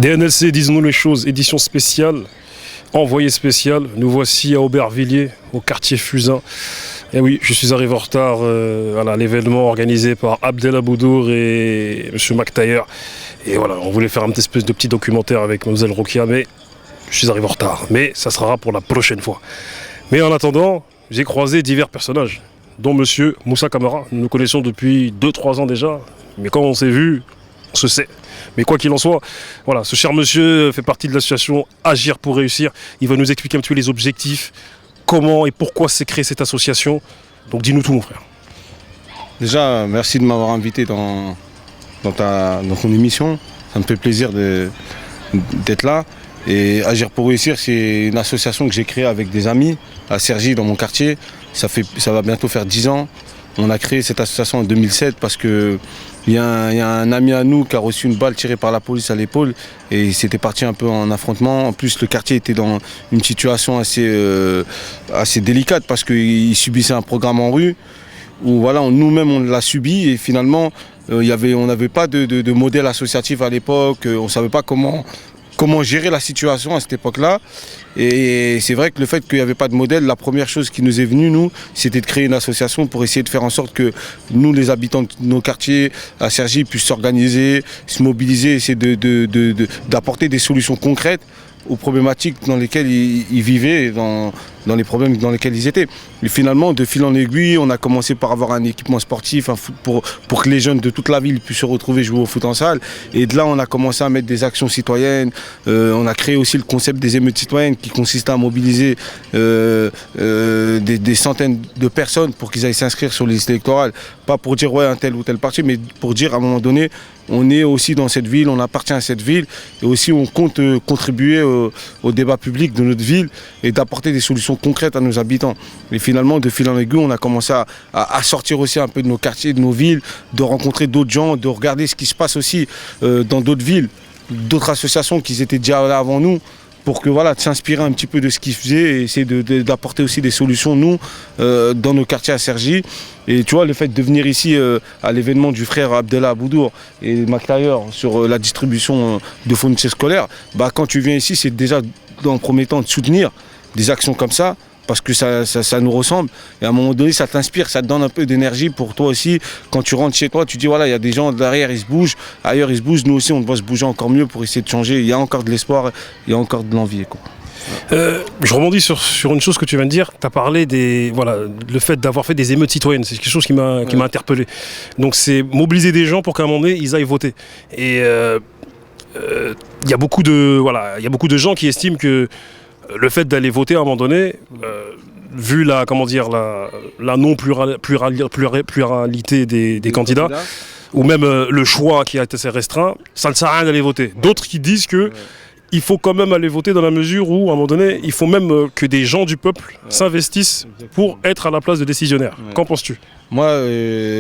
DNLC, disons-nous les choses, édition spéciale, envoyé spécial. Nous voici à Aubervilliers, au quartier Fusain. Et oui, je suis arrivé en retard à l'événement organisé par Abdellah Boudour et M. McTayer. Et voilà, on voulait faire un espèce de petit documentaire avec Mlle Rokia, mais je suis arrivé en retard. Mais ça sera pour la prochaine fois. Mais en attendant, j'ai croisé divers personnages, dont M. Moussa Camara. Nous nous connaissons depuis 2-3 ans déjà, mais quand on s'est vu, on se sait. Mais quoi qu'il en soit, voilà, ce cher monsieur fait partie de l'association Agir pour réussir. Il va nous expliquer un petit peu les objectifs, comment et pourquoi s'est créée cette association. Donc dis-nous tout, mon frère. Déjà, merci de m'avoir invité dans ton émission. Ça me fait plaisir d'être là. Et Agir pour réussir, c'est une association que j'ai créée avec des amis à Cergy, dans mon quartier. Ça va bientôt faire 10 ans. On a créé cette association en 2007 parce qu'il y a un ami à nous qui a reçu une balle tirée par la police à l'épaule et il s'était parti un peu en affrontement. En plus, le quartier était dans une situation assez délicate parce qu'il subissait un programme en rue où voilà, nous-mêmes on l'a subi et finalement on n'avait pas de modèle associatif à l'époque, on ne savait pas comment gérer la situation à cette époque-là. Et c'est vrai que le fait qu'il n'y avait pas de modèle, la première chose qui nous est venue, nous, c'était de créer une association pour essayer de faire en sorte que nous, les habitants de nos quartiers à Cergy, puissent s'organiser, se mobiliser, essayer d'apporter des solutions concrètes aux problématiques dans lesquelles ils vivaient et dans les problèmes dans lesquels ils étaient. Et finalement, de fil en aiguille, on a commencé par avoir un équipement sportif, un foot pour que les jeunes de toute la ville puissent se retrouver jouer au foot en salle. Et de là, on a commencé à mettre des actions citoyennes. On a créé aussi le concept des émeutes citoyennes qui consiste à mobiliser des centaines de personnes pour qu'ils aillent s'inscrire sur les listes électorales. Pas pour dire ouais, un tel ou tel parti, mais pour dire à un moment donné, on est aussi dans cette ville, on appartient à cette ville et aussi on compte contribuer au débat public de notre ville et d'apporter des solutions concrètes à nos habitants. Et finalement, de fil en aiguille, on a commencé à sortir aussi un peu de nos quartiers, de nos villes, de rencontrer d'autres gens, de regarder ce qui se passe aussi dans d'autres villes, d'autres associations qui étaient déjà là avant nous, pour que voilà, de s'inspirer un petit peu de ce qu'ils faisaient et essayer d'apporter aussi des solutions, nous, dans nos quartiers à Cergy. Et tu vois, le fait de venir ici à l'événement du frère Abdellah Boudour et McTayer sur la distribution de fournitures scolaires, quand tu viens ici, c'est déjà dans le premier temps de soutenir des actions comme ça, parce que ça nous ressemble. Et à un moment donné, ça t'inspire, ça te donne un peu d'énergie pour toi aussi. Quand tu rentres chez toi, tu dis voilà, il y a des gens derrière, ils se bougent, ailleurs ils se bougent, nous aussi on doit se bouger encore mieux pour essayer de changer. Il y a encore de l'espoir, il y a encore de l'envie, quoi. Je rebondis sur une chose que tu viens de dire. Tu as parlé le fait d'avoir fait des émeutes citoyennes. C'est quelque chose qui m'a interpellé. Donc c'est mobiliser des gens pour qu'à un moment donné, ils aillent voter. Et il y a beaucoup de gens qui estiment que le fait d'aller voter à un moment donné, vu la non-pluralité des candidats, ou même le choix qui a été assez restreint, ça ne sert à rien d'aller voter. D'autres qui disent que il faut quand même aller voter dans la mesure où, à un moment donné, il faut même que des gens du peuple s'investissent pour être à la place de décisionnaires. Qu'en penses-tu ? Moi,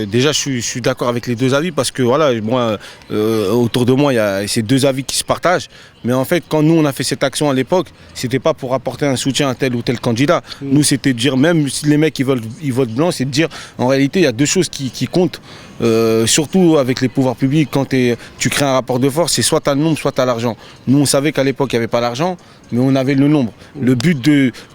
déjà, je suis d'accord avec les deux avis parce que voilà, moi, autour de moi, il y a ces deux avis qui se partagent. Mais en fait, quand nous, on a fait cette action à l'époque, c'était pas pour apporter un soutien à tel ou tel candidat. Nous, c'était de dire, même si les mecs ils votent blanc, c'est de dire, en réalité, il y a deux choses qui comptent. Surtout avec les pouvoirs publics, quand tu crées un rapport de force, c'est soit tu as le nombre, soit tu as l'argent. Nous, on savait qu'à l'époque, il n'y avait pas l'argent, mais on avait le nombre. Le but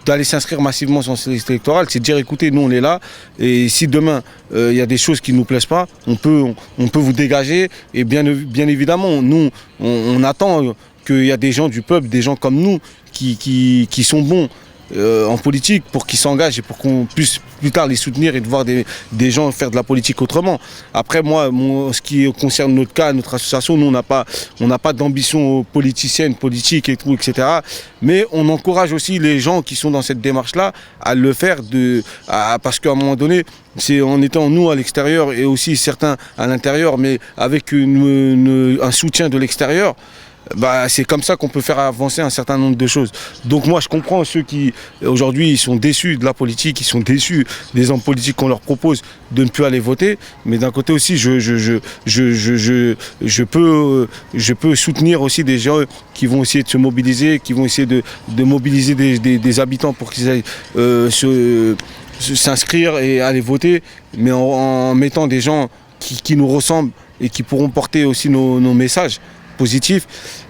d'aller s'inscrire massivement sur ces listes électorales, c'est de dire, écoutez, nous, on est là, et si demain, il y a des choses qui ne nous plaisent pas, on peut vous dégager, et bien évidemment, nous, on attend qu'il y a des gens du peuple, des gens comme nous, qui sont bons en politique pour qu'ils s'engagent et pour qu'on puisse plus tard les soutenir et de voir des gens faire de la politique autrement. Après moi, ce qui concerne notre cas, notre association, nous on n'a pas d'ambition politicienne, politique et tout, etc. Mais on encourage aussi les gens qui sont dans cette démarche-là à le faire parce qu'à un moment donné, c'est en étant nous à l'extérieur et aussi certains à l'intérieur, mais avec un soutien de l'extérieur, c'est comme ça qu'on peut faire avancer un certain nombre de choses. Donc moi je comprends ceux qui aujourd'hui ils sont déçus de la politique, ils sont déçus des hommes politiques qu'on leur propose de ne plus aller voter, mais d'un côté aussi je peux soutenir aussi des gens qui vont essayer de se mobiliser, qui vont essayer de mobiliser des habitants pour qu'ils aillent s'inscrire et aller voter, mais en mettant des gens qui nous ressemblent et qui pourront porter aussi nos messages. positif.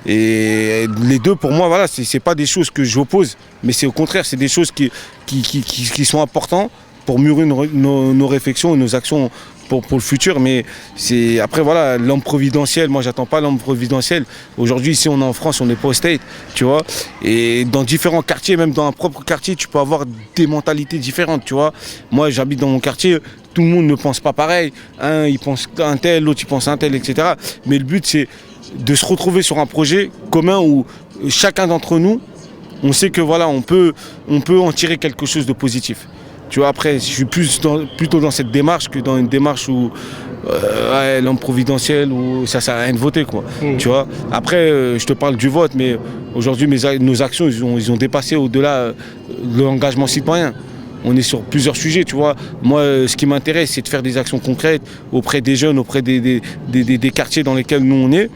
Et les deux, pour moi, voilà, c'est pas des choses que j'oppose, mais c'est au contraire, c'est des choses qui sont importantes pour mûrir nos réflexions et nos actions pour le futur. Mais c'est après, voilà, l'homme providentiel, moi j'attends pas l'homme providentiel. Aujourd'hui, ici on est en France, on n'est pas au State, tu vois. Et dans différents quartiers, même dans un propre quartier, tu peux avoir des mentalités différentes, tu vois. Moi j'habite dans mon quartier, tout le monde ne pense pas pareil. Un il pense un tel, l'autre il pense un tel, etc. Mais le but c'est de se retrouver sur un projet commun où chacun d'entre nous, on sait que voilà, on peut en tirer quelque chose de positif. Tu vois, après, je suis plutôt dans cette démarche que dans une démarche où l'homme providentiel, où ça sert à rien de voter, quoi. Tu vois. Après, je te parle du vote, mais aujourd'hui, nos actions, ils ont dépassé au-delà de l'engagement citoyen. On est sur plusieurs sujets, tu vois. Moi, ce qui m'intéresse, c'est de faire des actions concrètes auprès des jeunes, auprès des quartiers dans lesquels nous on est.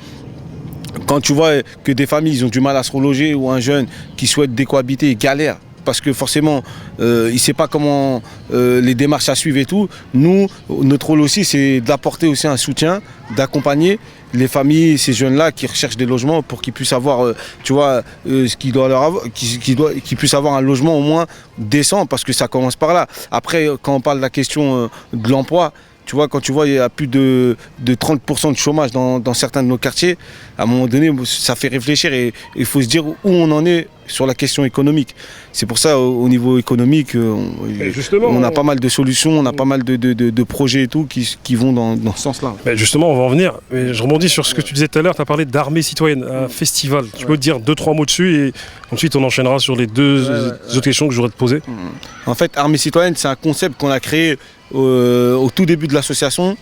Quand tu vois que des familles ils ont du mal à se reloger ou un jeune qui souhaite décohabiter galère parce que forcément il ne sait pas comment les démarches à suivre et tout, nous, notre rôle aussi c'est d'apporter aussi un soutien, d'accompagner les familles, ces jeunes-là qui recherchent des logements pour qu'ils puissent avoir tu vois, ce qu'ils doivent leur avoir, qu'ils puissent avoir un logement au moins décent parce que ça commence par là. Après, quand on parle de la question de l'emploi, tu vois, quand tu vois il y a plus de 30% de chômage dans certains de nos quartiers, à un moment donné, ça fait réfléchir et il faut se dire où on en est sur la question économique. C'est pour ça, au niveau économique, on a pas mal de solutions, on a pas mal de projets et tout qui vont dans ce sens-là. Justement, on va en venir. Mais je rebondis sur ce que tu disais tout à l'heure, tu as parlé d'Armée Citoyenne, un festival. Tu peux dire 2-3 mots dessus et ensuite on enchaînera sur les deux autres questions que j'aurais te poser. En fait, Armée Citoyenne, c'est un concept qu'on a créé au tout début de l'association.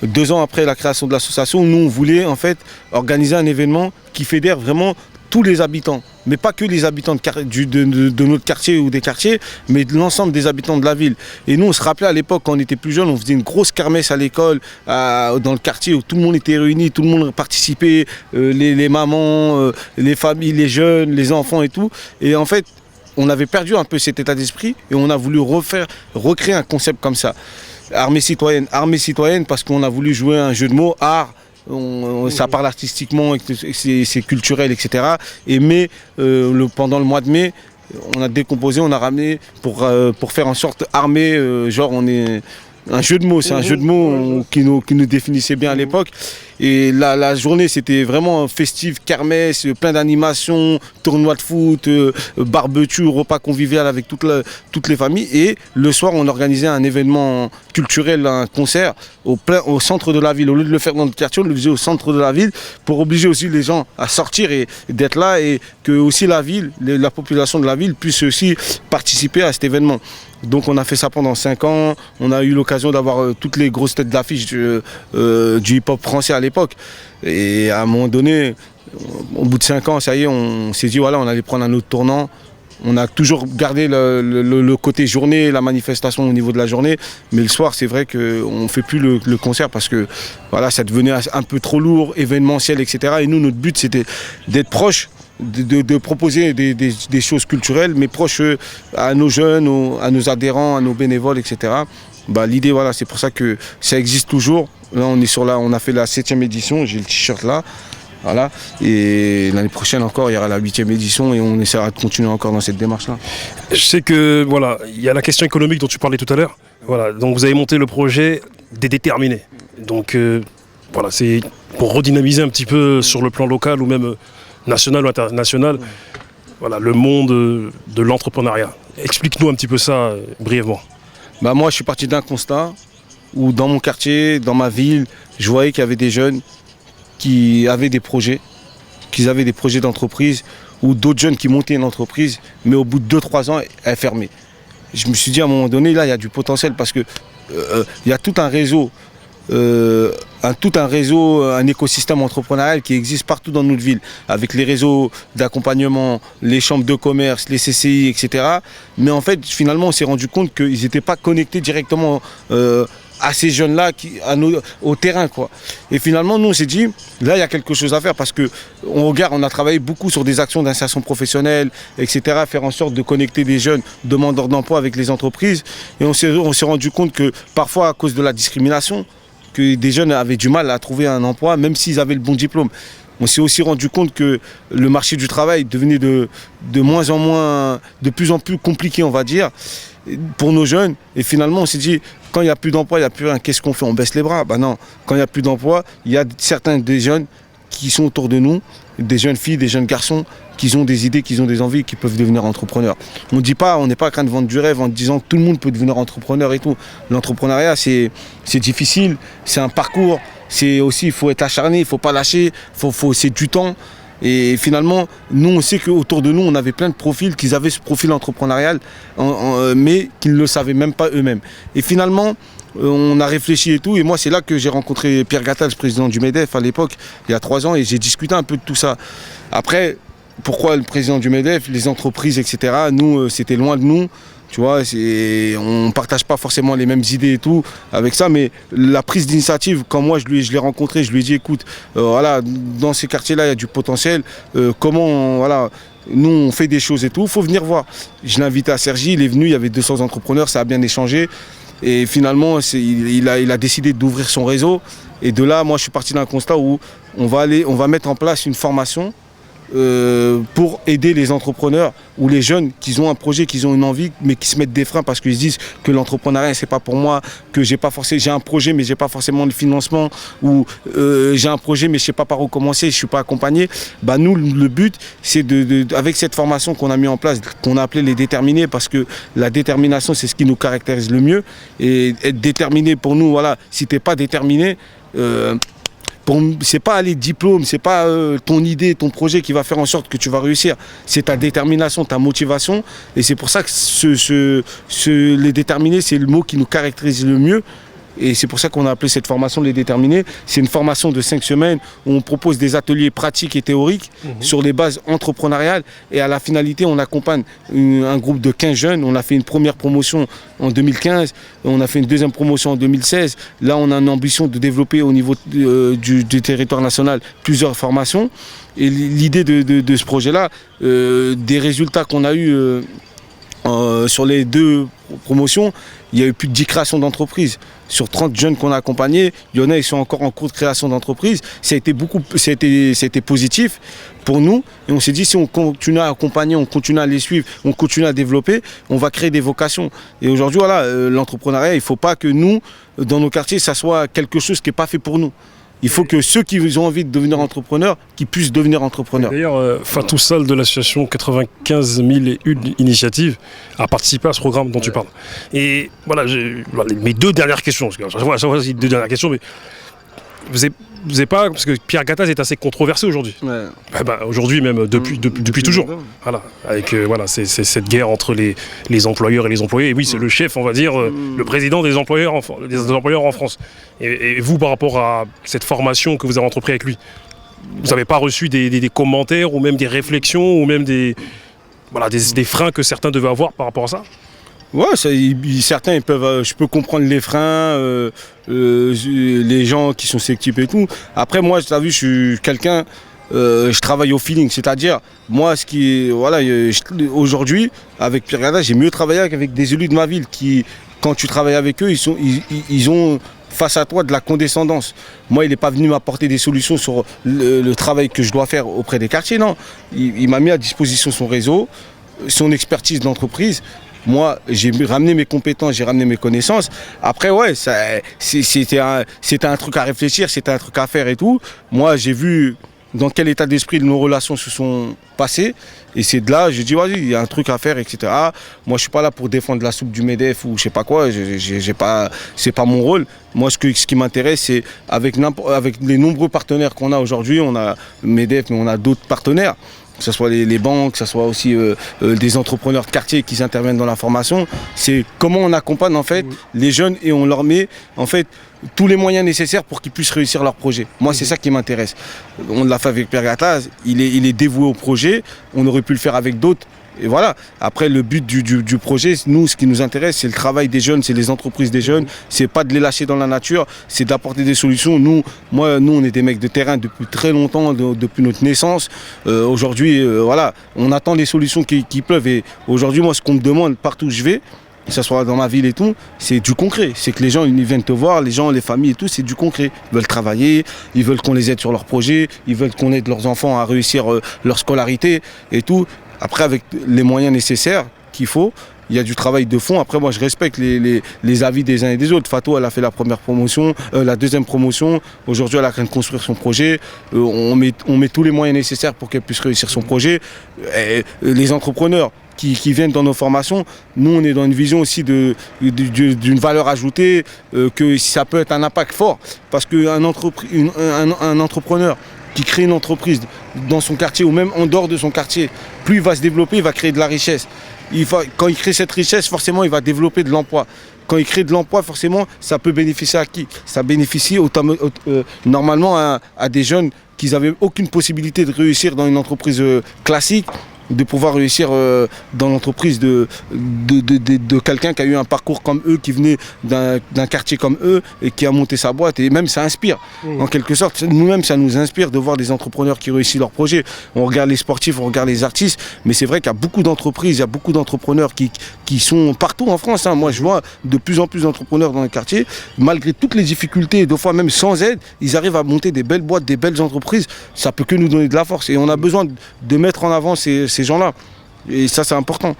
2 ans après la création de l'association, nous on voulait en fait organiser un événement qui fédère vraiment tous les habitants, mais pas que les habitants de notre quartier ou des quartiers, mais de l'ensemble des habitants de la ville. Et nous on se rappelait à l'époque quand on était plus jeunes, on faisait une grosse kermesse à l'école, dans le quartier où tout le monde était réuni, tout le monde participait, les mamans, les familles, les jeunes, les enfants et tout. Et en fait, on avait perdu un peu cet état d'esprit et on a voulu recréer un concept comme ça. Armée citoyenne parce qu'on a voulu jouer un jeu de mots, art, ça parle artistiquement, c'est culturel, etc. Mais pendant le mois de mai, on a décomposé, on a ramené pour faire en sorte armée, genre on est un jeu de mots, c'est un jeu de mots qui nous définissait bien à l'époque. Et la journée, c'était vraiment festive, kermesse, plein d'animations, tournoi de foot, barbecue, repas convivial avec toutes les familles. Et le soir, on organisait un événement culturel, un concert au centre de la ville. Au lieu de le faire dans notre quartier, on le faisait au centre de la ville pour obliger aussi les gens à sortir et d'être là et que aussi la ville, la population de la ville puisse aussi participer à cet événement. Donc on a fait ça pendant 5 ans, on a eu l'occasion d'avoir toutes les grosses têtes d'affiche du hip-hop français à l'époque. Et à un moment donné, au bout de 5 ans, ça y est, on s'est dit voilà, on allait prendre un autre tournant. On a toujours gardé le côté journée, la manifestation au niveau de la journée, mais le soir c'est vrai qu'on ne fait plus le concert parce que voilà, ça devenait un peu trop lourd, événementiel, etc. Et nous, notre but c'était d'être proche, de proposer des choses culturelles, mais proches à nos jeunes, à nos adhérents, à nos bénévoles, etc. L'idée, voilà, c'est pour ça que ça existe toujours. Là, on a fait la 7e édition, j'ai le t-shirt là. Voilà. Et l'année prochaine encore, il y aura la 8e édition et on essaiera de continuer encore dans cette démarche-là. Je sais que voilà, il y a la question économique dont tu parlais tout à l'heure. Voilà, donc vous avez monté le projet des déterminés. Donc voilà, c'est pour redynamiser un petit peu sur le plan local ou même national ou international, voilà, le monde de l'entrepreneuriat. Explique-nous un petit peu ça brièvement. Moi, je suis parti d'un constat où dans mon quartier, dans ma ville, je voyais qu'il y avait des jeunes qui avaient des projets, d'entreprise, ou d'autres jeunes qui montaient une entreprise, mais au bout de 2-3 ans, elle fermait. Je me suis dit à un moment donné, là, il y a du potentiel parce que il y a tout un réseau, un écosystème entrepreneurial qui existe partout dans notre ville, avec les réseaux d'accompagnement, les chambres de commerce, les CCI, etc. Mais en fait, finalement, on s'est rendu compte qu'ils n'étaient pas connectés directement à ces jeunes-là, au terrain, quoi. Et finalement, nous, on s'est dit, là, il y a quelque chose à faire parce que on a travaillé beaucoup sur des actions d'insertion professionnelle, etc., faire en sorte de connecter des jeunes demandeurs d'emploi avec les entreprises. Et on s'est rendu compte que parfois, à cause de la discrimination, que des jeunes avaient du mal à trouver un emploi, même s'ils avaient le bon diplôme. On s'est aussi rendu compte que le marché du travail devenait de moins en moins, de plus en plus compliqué, on va dire, pour nos jeunes. Et finalement, on s'est dit, quand il n'y a plus d'emploi, il n'y a plus rien, qu'est-ce qu'on fait? On baisse les bras? Ben non, quand il n'y a plus d'emploi, il y a certains des jeunes qui sont autour de nous, des jeunes filles, des jeunes garçons, qui ont des idées, qui ont des envies, qui peuvent devenir entrepreneurs. On dit pas, on n'est pas en train de vendre du rêve en disant que tout le monde peut devenir entrepreneur et tout. L'entrepreneuriat, c'est difficile, c'est un parcours, c'est aussi, il faut être acharné, il ne faut pas lâcher, c'est du temps. Et finalement, nous, on sait qu'autour de nous, on avait plein de profils, qu'ils avaient ce profil entrepreneurial, mais qu'ils ne le savaient même pas eux-mêmes. Et finalement, on a réfléchi et tout, et moi c'est là que j'ai rencontré Pierre Gattaz, le président du MEDEF à l'époque, il y a 3 ans, et j'ai discuté un peu de tout ça. Après, pourquoi le président du MEDEF, les entreprises, etc., nous, c'était loin de nous, tu vois, on ne partage pas forcément les mêmes idées et tout avec ça, mais la prise d'initiative, quand moi je l'ai rencontré, je lui ai dit, écoute, voilà, dans ces quartiers-là, il y a du potentiel, voilà, nous on fait des choses et tout, il faut venir voir. Je l'ai invité à Cergy, il est venu, il y avait 200 entrepreneurs, ça a bien échangé. Et finalement, il a décidé d'ouvrir son réseau. Et de là, moi, je suis parti d'un constat où on va mettre en place une formation pour aider les entrepreneurs ou les jeunes qui ont un projet, qui ont une envie, mais qui se mettent des freins parce qu'ils se disent que l'entrepreneuriat, c'est pas pour moi, que j'ai un projet, mais j'ai pas forcément le financement, ou j'ai un projet, mais je sais pas par où commencer, je suis pas accompagné. Bah, nous, le but, c'est avec cette formation qu'on a mis en place, qu'on a appelé les déterminés, parce que la détermination, c'est ce qui nous caractérise le mieux. Et être déterminé pour nous, voilà, si t'es pas déterminé, c'est pas les diplômes, c'est pas ton idée, ton projet qui va faire en sorte que tu vas réussir. C'est ta détermination, ta motivation. Et c'est pour ça que les déterminés, c'est le mot qui nous caractérise le mieux. Et c'est pour ça qu'on a appelé cette formation les déterminés. C'est une formation de 5 semaines où on propose des ateliers pratiques et théoriques sur des bases entrepreneuriales. Et à la finalité, on accompagne un groupe de 15 jeunes. On a fait une première promotion en 2015. On a fait une deuxième promotion en 2016. Là, on a une ambition de développer au niveau du territoire national plusieurs formations. Et l'idée de ce projet-là, des résultats qu'on a eus sur les 2 promotions, il y a eu plus de 10 créations d'entreprises. Sur 30 jeunes qu'on a accompagnés, il y en a qui sont encore en cours de création d'entreprise. Ça a été positif pour nous. Et on s'est dit, si on continue à accompagner, on continue à les suivre, on continue à développer, on va créer des vocations. Et aujourd'hui, voilà, l'entrepreneuriat, il ne faut pas que nous, dans nos quartiers, ça soit quelque chose qui n'est pas fait pour nous. Il faut que ceux qui ont envie de devenir entrepreneurs, qu'ils puissent devenir entrepreneurs. D'ailleurs, Fatou Sall de l'association 95 001 initiatives a participé à ce programme dont tu parles. Et voilà, mes 2 dernières questions. À chaque fois, c'est 2 dernières questions, mais vous n'avez pas, parce que Pierre Gattaz est assez controversé aujourd'hui. Ouais. Aujourd'hui même, depuis toujours. Voilà, avec c'est cette guerre entre les employeurs et les employés. Et oui, c'est le chef, on va dire, le président des employeurs en France. Et vous, par rapport à cette formation que vous avez entreprise avec lui, vous n'avez pas reçu des commentaires ou même des réflexions ou même des freins que certains devaient avoir par rapport à ça? Ouais, certains je peux comprendre les freins, les gens qui sont sceptiques et tout. Après, moi, tu as vu, je suis quelqu'un, je travaille au feeling, c'est-à-dire, moi, aujourd'hui, avec Pierre Gattaz, j'ai mieux travaillé qu'avec des élus de ma ville qui, quand tu travailles avec eux, ils ont face à toi de la condescendance. Moi, il n'est pas venu m'apporter des solutions sur le travail que je dois faire auprès des quartiers, non. Il m'a mis à disposition son réseau, son expertise d'entreprise. Moi, j'ai ramené mes compétences, j'ai ramené mes connaissances. Après, ouais, c'était un truc à réfléchir, c'était un truc à faire et tout. Moi, j'ai vu dans quel état d'esprit nos relations se sont passées. Et c'est de là, j'ai dit, vas-y, il y a un truc à faire, etc. Moi, je suis pas là pour défendre la soupe du MEDEF ou je sais pas quoi. C'est pas mon rôle. Moi, ce qui m'intéresse, c'est avec les nombreux partenaires qu'on a aujourd'hui, on a MEDEF, mais on a d'autres partenaires. Que ce soit les banques, que ce soit aussi des entrepreneurs de quartier qui interviennent dans la formation. C'est comment on accompagne en fait les jeunes et on leur met en fait tous les moyens nécessaires pour qu'ils puissent réussir leur projet. Moi, c'est ça qui m'intéresse. On l'a fait avec Pierre Gattaz, il est dévoué au projet, on aurait pu le faire avec d'autres. Et voilà, après le but du projet, nous, ce qui nous intéresse, c'est le travail des jeunes, c'est les entreprises des jeunes, c'est pas de les lâcher dans la nature, c'est d'apporter des solutions. Nous, on est des mecs de terrain depuis très longtemps, depuis notre naissance. Aujourd'hui, voilà, on attend les solutions qui pleuvent. Et aujourd'hui, moi, ce qu'on me demande partout où je vais, que ce soit dans ma ville et tout, c'est du concret. C'est que les gens ils viennent te voir, les gens, les familles et tout, c'est du concret. Ils veulent travailler, ils veulent qu'on les aide sur leurs projets, ils veulent qu'on aide leurs enfants à réussir leur scolarité et tout. Après, avec les moyens nécessaires qu'il faut, il y a du travail de fond. Après, moi, je respecte les avis des uns et des autres. Fatou, elle a fait la première promotion, la deuxième promotion. Aujourd'hui, elle a train de construire son projet. On met tous les moyens nécessaires pour qu'elle puisse réussir son projet. Et les entrepreneurs qui viennent dans nos formations, nous, on est dans une vision aussi d'une valeur ajoutée, que ça peut être un impact fort. Parce qu'un entrepreneur qui crée une entreprise dans son quartier ou même en dehors de son quartier, plus il va se développer, il va créer de la richesse. Quand il crée cette richesse, forcément, il va développer de l'emploi. Quand il crée de l'emploi, forcément, ça peut bénéficier à qui? Ça bénéficie normalement à des jeunes qui n'avaient aucune possibilité de réussir dans une entreprise classique, de pouvoir réussir dans l'entreprise de quelqu'un qui a eu un parcours comme eux, qui venait d'un quartier comme eux et qui a monté sa boîte. Et même ça inspire, en quelque sorte. Nous-mêmes, ça nous inspire de voir des entrepreneurs qui réussissent leurs projets. On regarde les sportifs, on regarde les artistes, mais c'est vrai qu'il y a beaucoup d'entreprises, il y a beaucoup d'entrepreneurs qui sont partout en France. Moi, je vois de plus en plus d'entrepreneurs dans les quartiers. Malgré toutes les difficultés, deux fois même sans aide, ils arrivent à monter des belles boîtes, des belles entreprises. Ça peut que nous donner de la force. Et on a besoin de mettre en avant ces gens-là. Et ça, c'est important.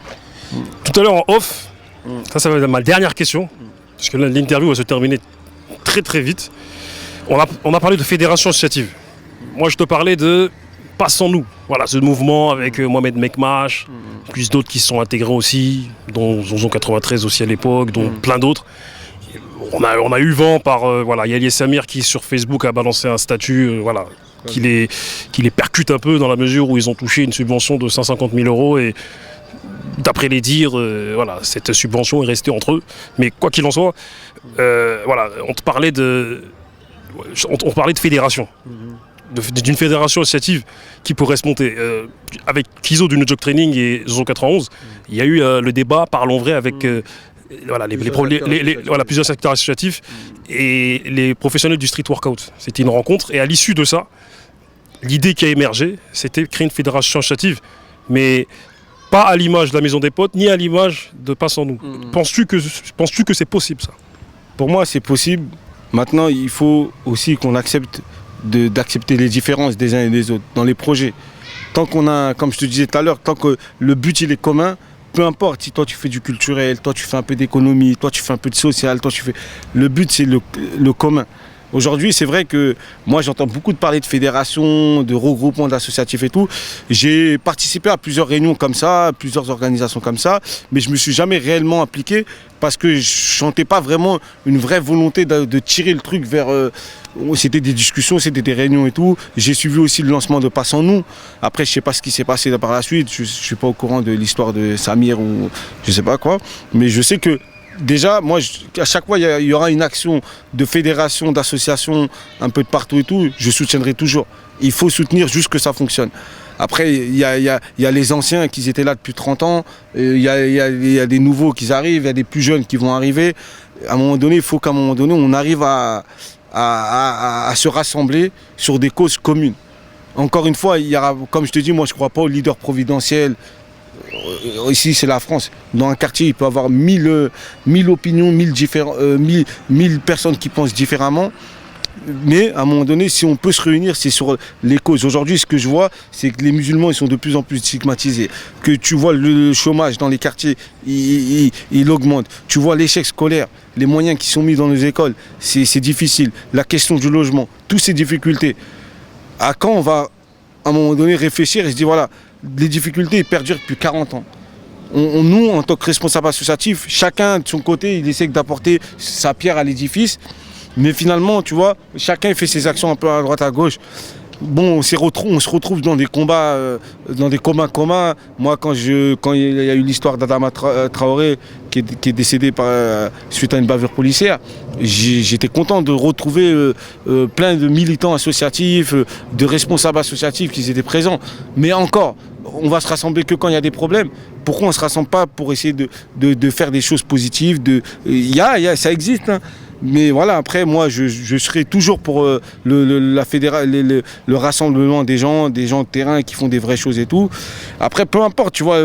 Tout à l'heure en off, ça va être ma dernière question, parce que l'interview va se terminer très très vite. On a parlé de fédération associative. Moi, je te parlais de Passons-nous. Voilà, ce mouvement avec Mohamed Mekmash, plus d'autres qui se sont intégrés aussi, dont Zonzon 93 aussi à l'époque, dont plein d'autres. On a eu vent par Yali Samir qui sur Facebook a balancé un statut qui les percute un peu dans la mesure où ils ont touché une subvention de 150 000 € et d'après les dires, cette subvention est restée entre eux. Mais quoi qu'il en soit, on parlait de fédération, d'une fédération associative qui pourrait se monter. Avec Kizo du No Joke Training et Zonzon 91, il y a eu le débat Parlons Vrai avec plusieurs secteurs associatifs et les professionnels du street workout. C'était une rencontre et à l'issue de ça, l'idée qui a émergé, c'était de créer une fédération associative, mais pas à l'image de la Maison des Potes, ni à l'image de Passons-nous. Penses-tu que c'est possible, ça? Pour moi, c'est possible. Maintenant, il faut aussi qu'on accepte d'accepter les différences des uns et des autres dans les projets. Tant qu'on a, comme je te disais tout à l'heure, tant que le but il est commun, peu importe si toi tu fais du culturel, toi tu fais un peu d'économie, toi tu fais un peu de social, le but c'est le commun. Aujourd'hui, c'est vrai que moi, j'entends beaucoup de parler de fédération, de regroupement d'associatifs et tout. J'ai participé à plusieurs réunions comme ça, plusieurs organisations comme ça, mais je ne me suis jamais réellement impliqué parce que je ne sentais pas vraiment une vraie volonté de tirer le truc vers... c'était des discussions, c'était des réunions et tout. J'ai suivi aussi le lancement de Passons-nous. Après, je ne sais pas ce qui s'est passé par la suite. Je ne suis pas au courant de l'histoire de Samir ou je ne sais pas quoi. Mais je sais que déjà, moi, à chaque fois, il y aura une action de fédération, d'association, un peu de partout et tout, je soutiendrai toujours. Il faut soutenir juste que ça fonctionne. Après, il y a les anciens qui étaient là depuis 30 ans, il y a des nouveaux qui arrivent, il y a des plus jeunes qui vont arriver. À un moment donné, il faut qu'à un moment donné, on arrive à se rassembler sur des causes communes. Encore une fois, comme je te dis, moi, je ne crois pas au leader providentiel. Ici, c'est la France. Dans un quartier, il peut y avoir 1000 opinions, 1000 personnes qui pensent différemment. Mais à un moment donné, si on peut se réunir, c'est sur les causes. Aujourd'hui, ce que je vois, c'est que les musulmans ils sont de plus en plus stigmatisés. Que tu vois le chômage dans les quartiers, il augmente. Tu vois l'échec scolaire, les moyens qui sont mis dans nos écoles, c'est difficile. La question du logement, toutes ces difficultés. À quand on va, à un moment donné, réfléchir et se dire, voilà, les difficultés perdurent depuis 40 ans. Nous, en tant que responsables associatifs, chacun de son côté, il essaie d'apporter sa pierre à l'édifice. Mais finalement, tu vois, chacun fait ses actions un peu à droite, à gauche. Bon, on se retrouve dans des combats, communs. Moi, quand il y a eu l'histoire d'Adama Traoré, qui est décédé suite à une bavure policière, j'étais content de retrouver plein de militants associatifs, de responsables associatifs qui étaient présents. Mais encore, on va se rassembler que quand il y a des problèmes. Pourquoi on ne se rassemble pas pour essayer de faire des choses positives? Ça existe, hein. Mais voilà, après, moi, je serai toujours pour le rassemblement des gens de terrain qui font des vraies choses et tout. Après, peu importe, tu vois,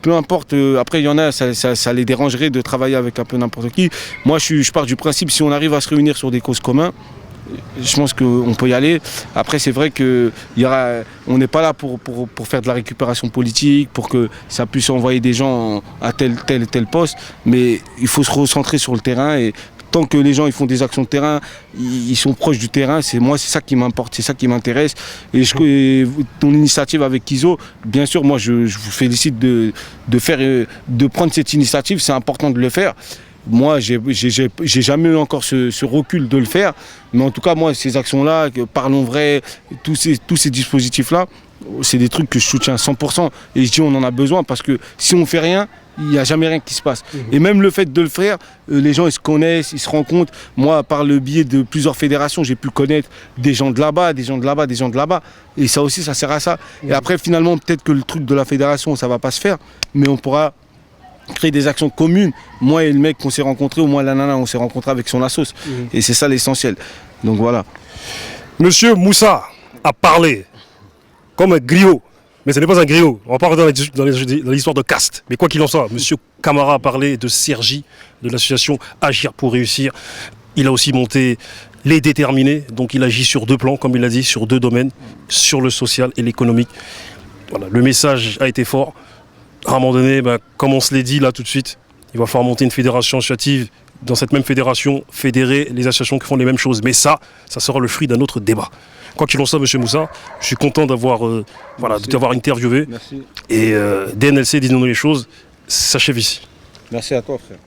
peu importe, après il y en a, ça les dérangerait de travailler avec un peu n'importe qui. Moi je pars du principe, si on arrive à se réunir sur des causes communes, je pense qu'on peut y aller. Après, c'est vrai qu'on n'est pas là pour faire de la récupération politique, pour que ça puisse envoyer des gens à tel poste, mais il faut se recentrer sur le terrain. Et tant que les gens ils font des actions de terrain, ils sont proches du terrain, c'est ça qui m'importe, c'est ça qui m'intéresse. Et ton initiative avec Kizo, bien sûr, moi je vous félicite de prendre cette initiative, c'est important de le faire. Moi, j'ai jamais eu encore ce recul de le faire, mais en tout cas, moi, ces actions-là, Parlons Vrai, tous ces dispositifs-là, c'est des trucs que je soutiens à 100%. Et je dis, on en a besoin parce que si on ne fait rien, il n'y a jamais rien qui se passe. Et même le fait de le faire, les gens ils se connaissent, ils se rencontrent. Moi, par le biais de plusieurs fédérations, j'ai pu connaître des gens de là-bas, des gens de là-bas, des gens de là-bas. Et ça aussi, ça sert à ça. Et après, finalement, peut-être que le truc de la fédération, ça ne va pas se faire, mais on pourra créer des actions communes. Moi et le mec qu'on s'est rencontré, ou moi et la nana, on s'est rencontré avec son assos. Et c'est ça l'essentiel. Donc voilà. Monsieur Moussa a parlé comme un griot. Mais ce n'est pas un griot. On va pas rentrer dans l'histoire de caste. Mais quoi qu'il en soit, monsieur Camara a parlé de Sergi, de l'association Agir pour réussir. Il a aussi monté Les Déterminés. Donc il agit sur 2 plans, comme il l'a dit, sur 2 domaines, sur le social et l'économique. Voilà, le message a été fort. À un moment donné, comme on se l'est dit là tout de suite, il va falloir monter une fédération associative. Dans cette même fédération, fédérer les associations qui font les mêmes choses. Mais ça sera le fruit d'un autre débat. Quoi qu'il en soit, monsieur Moussa, je suis content d'avoir interviewé. Merci. Et DNLC, disons-nous les choses, s'achève ici. Merci à toi, frère.